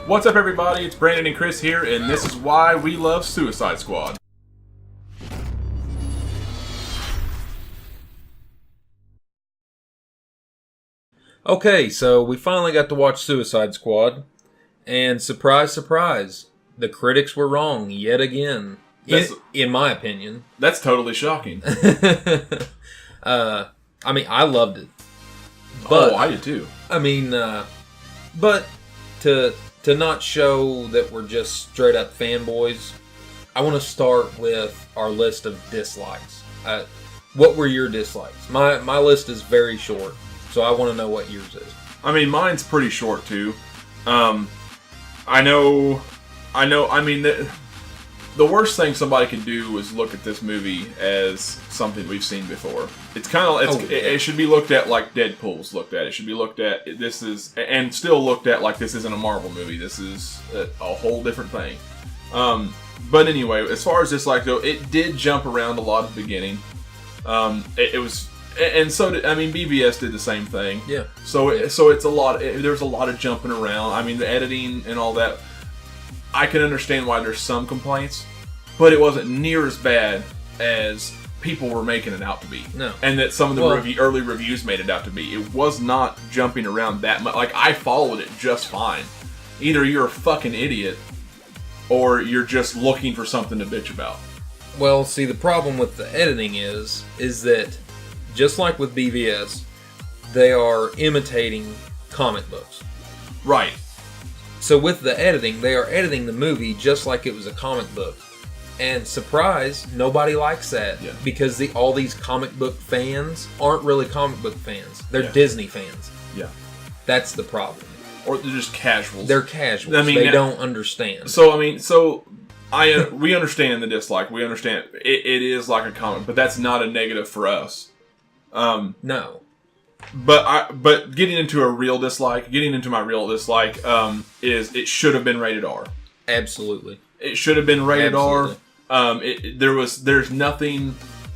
What's up, everybody? It's Brandon and Chris here, and this is why we love Suicide Squad. Okay, so we finally got to watch Suicide Squad, and surprise, surprise, the critics were wrong yet again, in my opinion. That's totally shocking. I mean, I loved it. But, I did too. I mean, but to not show that we're just straight up fanboys, I want to start with our list of dislikes. What were your dislikes? My list is very short, so I want to know what yours is. I mean, mine's pretty short too. I mean, the worst thing somebody could do is look at this movie as something we've seen before. It's kind of, it should be looked at like Deadpool's looked at. It should be looked at, and still looked at like this isn't a Marvel movie. This is a whole different thing. But anyway, as far as dislike though, it did jump around a lot at the beginning. It was, and so did, I mean, BVS did the same thing. Yeah. So it's a lot. There's a lot of jumping around. I mean, the editing and all that. I can understand why there's some complaints, but it wasn't near as bad as people were making it out to be. No. And that some of the early reviews made it out to be. It was not jumping around that much. Like, I followed it just fine. Either you're a fucking idiot, or you're just looking for something to bitch about. Well, see, the problem with the editing is that, just like with BVS, they are imitating comic books. Right. So with the editing, they are editing the movie just like it was a comic book. And surprise, nobody likes that. Yeah. Because all these comic book fans aren't really comic book fans. They're Disney fans. Yeah. That's the problem. Or they're just casuals. They're casuals. I mean, they don't understand. So, I mean, we understand the dislike. We understand it is like a comic, but that's not a negative for us. No. But getting into my real dislike, is it should have been rated R. Absolutely. It should have been rated Absolutely. R.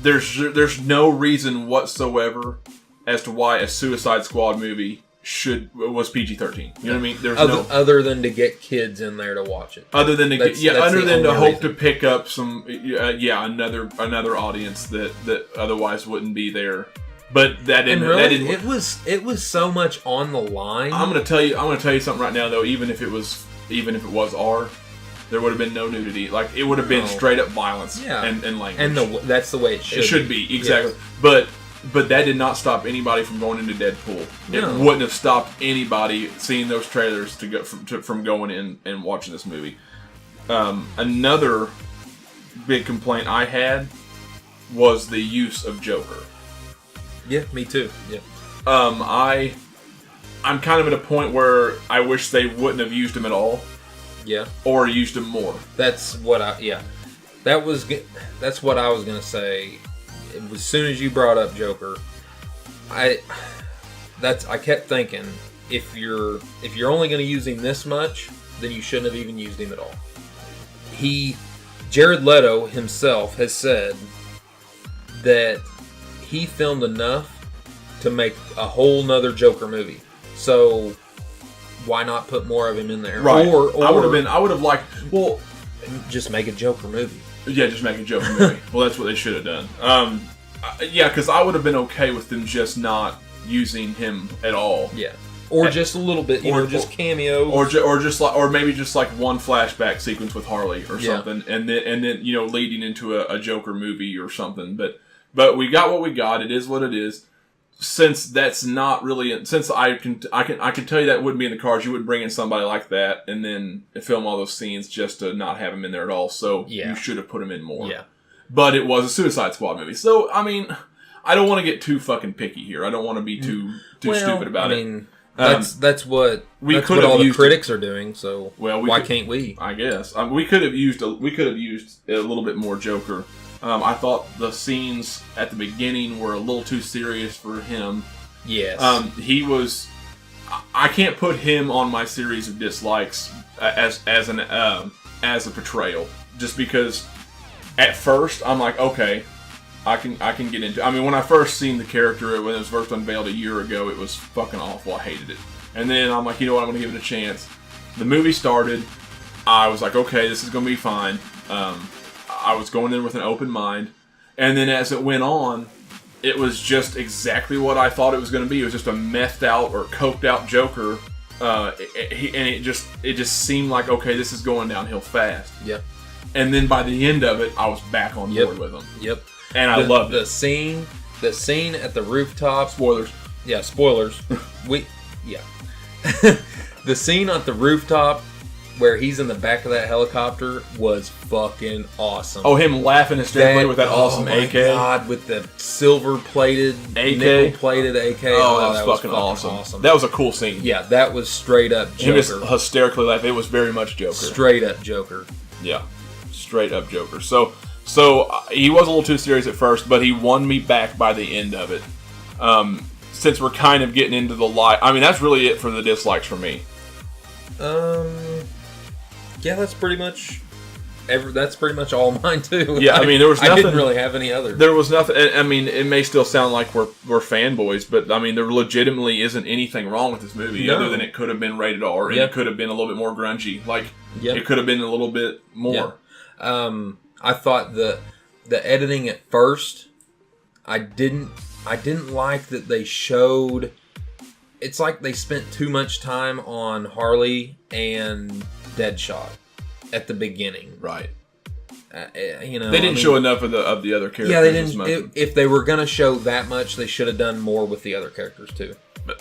There's no reason whatsoever as to why a Suicide Squad movie was PG-13. You know what I mean? There's other than to get kids in there to watch it. Other than to hope reason. to pick up some another audience that otherwise wouldn't be there. But that didn't. It was so much on the line. I'm gonna tell you something right now though. Even if it was R, there would have been no nudity. Like, it would have been straight up violence and language. And that's the way it should. It should be exactly. Yes. But that did not stop anybody from going into Deadpool. No. It wouldn't have stopped anybody seeing those trailers to go from going in and watching this movie. Another big complaint I had was the use of Joker. Yeah, me too. Yeah. I'm kind of at a point where I wish they wouldn't have used him at all. Yeah. Or used him more. That's what that's what I was gonna say. As soon as you brought up Joker, I kept thinking, if you're only gonna use him this much, then you shouldn't have even used him at all. Jared Leto himself has said that he filmed enough to make a whole nother Joker movie. So why not put more of him in there? Right. Or I would have liked. Well, just make a Joker movie. Yeah, just make a Joker movie. Well, that's what they should have done. Because I would have been okay with them just not using him at all. Yeah. Or just a little bit, just cameos, or maybe just like one flashback sequence with Harley or something, and then leading into a Joker movie or something. But we got what we got. It is what it is. Since that's not really, since I can tell you that wouldn't be in the cards. You wouldn't bring in somebody like that and then film all those scenes just to not have him in there at all. So you should have put him in more. Yeah. But it was a Suicide Squad movie. So I mean, I don't want to get too fucking picky here. I don't want to be too stupid about it. I mean, that's what all the critics are doing. So why can't we? I guess we could have used a little bit more Joker. I thought the scenes at the beginning were a little too serious for him. Yes. I can't put him on my series of dislikes as a portrayal, just because at first I'm like, okay, I can get into. I mean, when I first seen the character when it was first unveiled a year ago, it was fucking awful. I hated it. And then I'm like, you know what? I'm gonna give it a chance. The movie started. I was like, okay, this is going to be fine. I was going in with an open mind. And then as it went on, it was just exactly what I thought it was going to be. It was just a methed out or coked out Joker. And it just seemed like, okay, this is going downhill fast. Yep. And then by the end of it, I was back on board with him. Yep. And I loved the it. The scene at the rooftop. Spoilers. Yeah, spoilers. The scene at the rooftop where he's in the back of that helicopter was fucking awesome. Oh, him laughing hysterically with that awesome AK. God, with the silver-plated, AK. nickel-plated AK. Oh, that was fucking awesome. That was a cool scene. Yeah, that was straight up Joker. Him just hysterically laughing. It was very much Joker. Straight up Joker. Yeah, straight up Joker. So he was a little too serious at first, but he won me back by the end of it. Since we're kind of getting into the light, I mean, that's really it for the dislikes for me. Yeah, that's pretty much all mine too. Yeah, I mean, there was nothing. I didn't really have any other. There was nothing. I mean, it may still sound like we're fanboys, but I mean, there legitimately isn't anything wrong with this movie other than it could have been rated R and it could have been a little bit more grungy. Like it could have been a little bit more. Yeah. I thought the editing at first, I didn't like that they showed. It's like they spent too much time on Harley and Deadshot at the beginning. Right. They didn't show enough of the other characters. Yeah, they didn't. If they were gonna show that much, they should have done more with the other characters too. But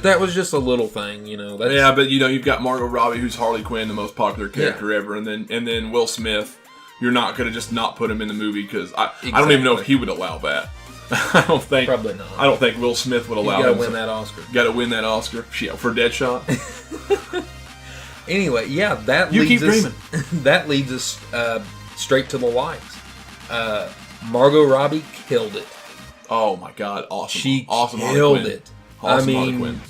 that was just a little thing, but you've got Margot Robbie, who's Harley Quinn, the most popular character ever, and then Will Smith. You're not gonna just not put him in the movie because I don't even know if he would allow that. Probably not. I don't think Will Smith would allow him. Got to win that Oscar. Got to win that Oscar for Deadshot. Anyway, yeah, that leads us straight to the likes. Margot Robbie killed it. Oh my God, awesome! She awesome killed it. Awesome Harley Quinn.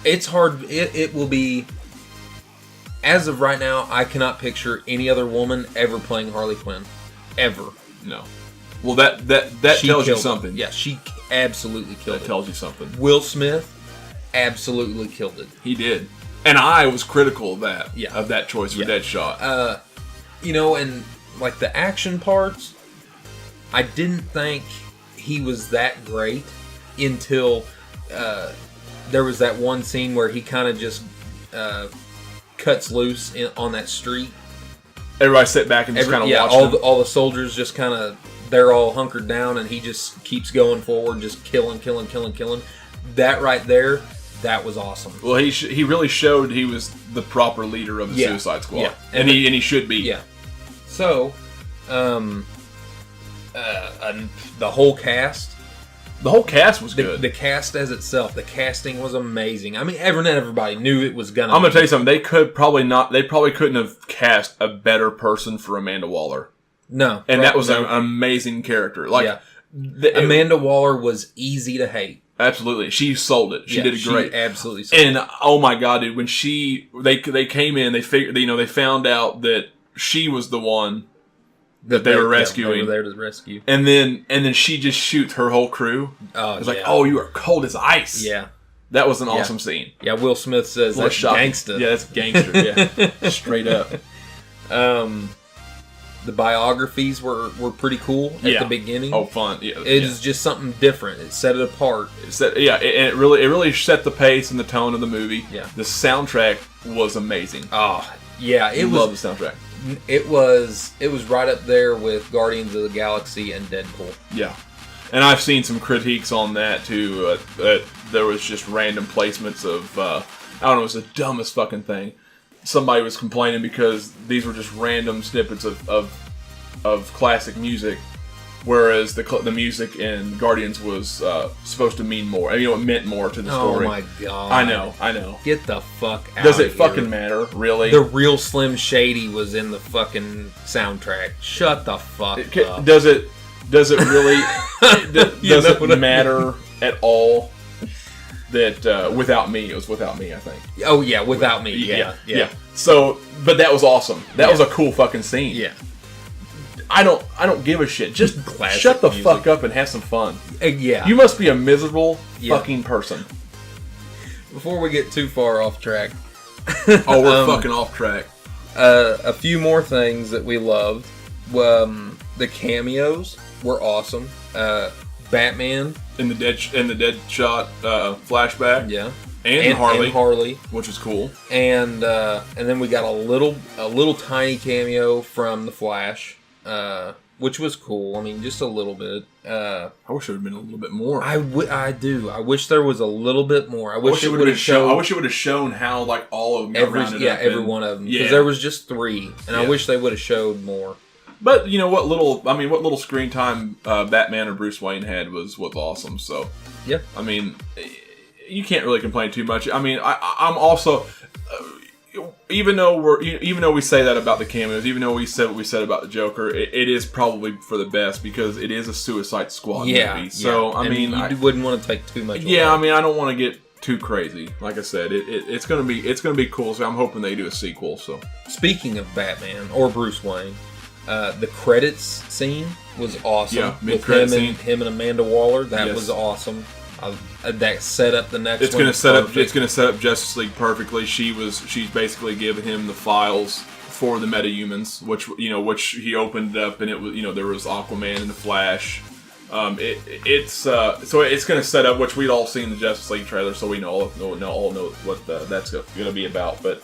It's hard. It will be. As of right now, I cannot picture any other woman ever playing Harley Quinn, ever. No. Well, that tells you something. Yeah, she absolutely killed it. That tells you something. Will Smith absolutely killed it. He did. And I was critical of that. Yeah. Of that choice for Deadshot. And like the action parts, I didn't think he was that great until there was that one scene where he kind of just cuts loose on that street. Everybody sit back and just kind of watch him. all the soldiers just kind of, they're all hunkered down and he just keeps going forward, just killing. That right there, that was awesome. Well, he really showed he was the proper leader of the Suicide Squad. Yeah. And he should be. Yeah. So, the whole cast. The whole cast was good. The cast as itself, the casting was amazing. I mean, everybody knew it was gonna. I'm gonna tell you something. They probably couldn't have cast a better person for Amanda Waller. No, and that was an amazing character. Amanda Waller was easy to hate. Absolutely, she sold it. She did it great. Absolutely, sold and oh my God, dude! When they came in, they found out that she was the one that they were rescuing. They were there to rescue. And then she just shoots her whole crew. Oh, it's like, oh, you are cold as ice. Yeah. That was an awesome scene. Yeah, Will Smith says that's gangsta. Yeah, that's gangster. Yeah, straight up. The biographies were pretty cool at the beginning. Oh, fun. Yeah, it was just something different. It set it apart. And it really set the pace and the tone of the movie. Yeah. The soundtrack was amazing. Oh, yeah. I love the soundtrack. It was right up there with Guardians of the Galaxy and Deadpool. Yeah. And I've seen some critiques on that too. There was just random placements of I don't know, it was the dumbest fucking thing. Somebody was complaining because these were just random snippets of classic music, whereas the music in Guardians was supposed to mean more. It meant more to the story. Oh my God! I know. Get the fuck out! Does it fucking matter? Really? The real Slim Shady was in the fucking soundtrack. Shut the fuck up. Does it really? Does it matter at all? That Without Me, it was Without Me, I think. Oh yeah, Without Me, yeah. So, but that was awesome. That was a cool fucking scene. Yeah. I don't give a shit. Just shut the fuck up and have some fun. Yeah. You must be a miserable fucking person. Before we get too far off track, Oh, we're fucking off track. A few more things that we loved. The cameos were awesome. Batman, In the Deadshot flashback. yeah, And Harley. and Harley, Which is cool. and then we got a little tiny cameo from the Flash, which was cool. I mean, just a little bit. I wish it would have been a little bit more. I do. I wish there was a little bit more. I wish it would have shown. I shown wish it would have shown how like all of them got rounded up every in. one of them, because Yeah. there was just 3, and I Yeah. wish they would have showed more. But you know what little screen time Batman or Bruce Wayne had was awesome. So Yeah. I mean, you can't really complain too much. I mean, I'm also even though we say that about the cameos, even though we said what we said about the Joker, it is probably for the best because it is a Suicide Squad movie. So yeah. I And mean, you wouldn't want to take too much. yeah, away. I mean, I don't want to get too crazy. Like I said, it's gonna be cool. So I'm hoping they do a sequel. So Speaking of Batman or Bruce Wayne, the credits scene was awesome. Yeah, with mid-credit him and Amanda Waller. That Yes. was awesome. That set up the next. it's one gonna set up. perfect. It's gonna set up Justice League perfectly. She's basically giving him the files for the metahumans, which he opened up, and it was there was Aquaman and the Flash. So it's going to set up, which we'd all seen the Justice League trailer, so we all know what that's going to be about. But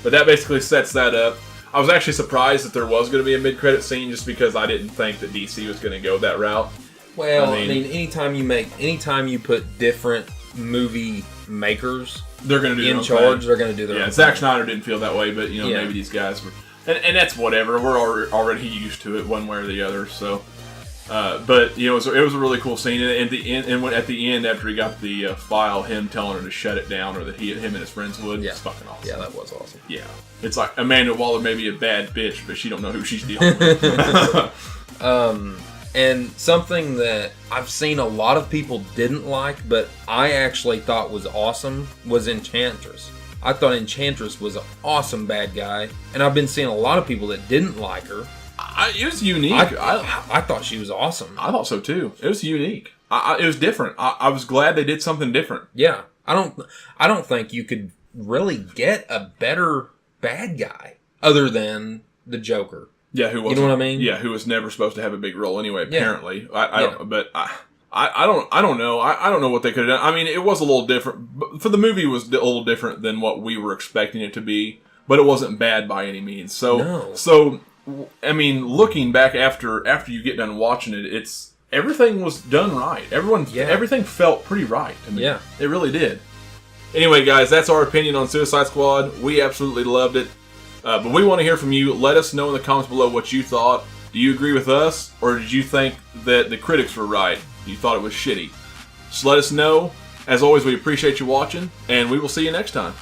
that basically sets that up. I was actually surprised that there was going to be a mid-credit scene, just because I didn't think that DC was going to go that route. Well, I mean, anytime you put different movie makers they're going to do their in own charge, thing. they're going to do their Yeah, own Zack thing. Snyder didn't feel that way, but Yeah. maybe these guys were, and that's whatever. We're already used to it one way or the other. So, but it was a really cool scene. And at the end, after he got the file, him telling her to shut it down, or that him and his friends would. Yeah. It's fucking awesome. Yeah, that was awesome. Yeah, it's like Amanda Waller may be a bad bitch, but she don't know who she's dealing with. And something that I've seen a lot of people didn't like, but I actually thought was awesome, was Enchantress. I thought Enchantress was an awesome bad guy, and I've been seeing a lot of people that didn't like her. It was unique. I thought she was awesome. I thought so too. It was unique. It was different. I was glad they did something different. Yeah, I don't think you could really get a better bad guy other than the Joker. Yeah, who was? You know what I mean? Yeah, who was never supposed to have a big role anyway. Yeah. Apparently, I don't know. I don't know what they could have done. I mean, it was a little different. But for the movie, it was a little different than what we were expecting it to be. But it wasn't bad by any means. So I mean, looking back after you get done watching it, everything was done right. Everything felt pretty right to me. Yeah. It really did. Anyway, guys, that's our opinion on Suicide Squad. We absolutely loved it. But we want to hear from you. Let us know in the comments below what you thought. Do you agree with us, or did you think that the critics were right? You thought it was shitty? Just let us know. As always, we appreciate you watching, and we will see you next time.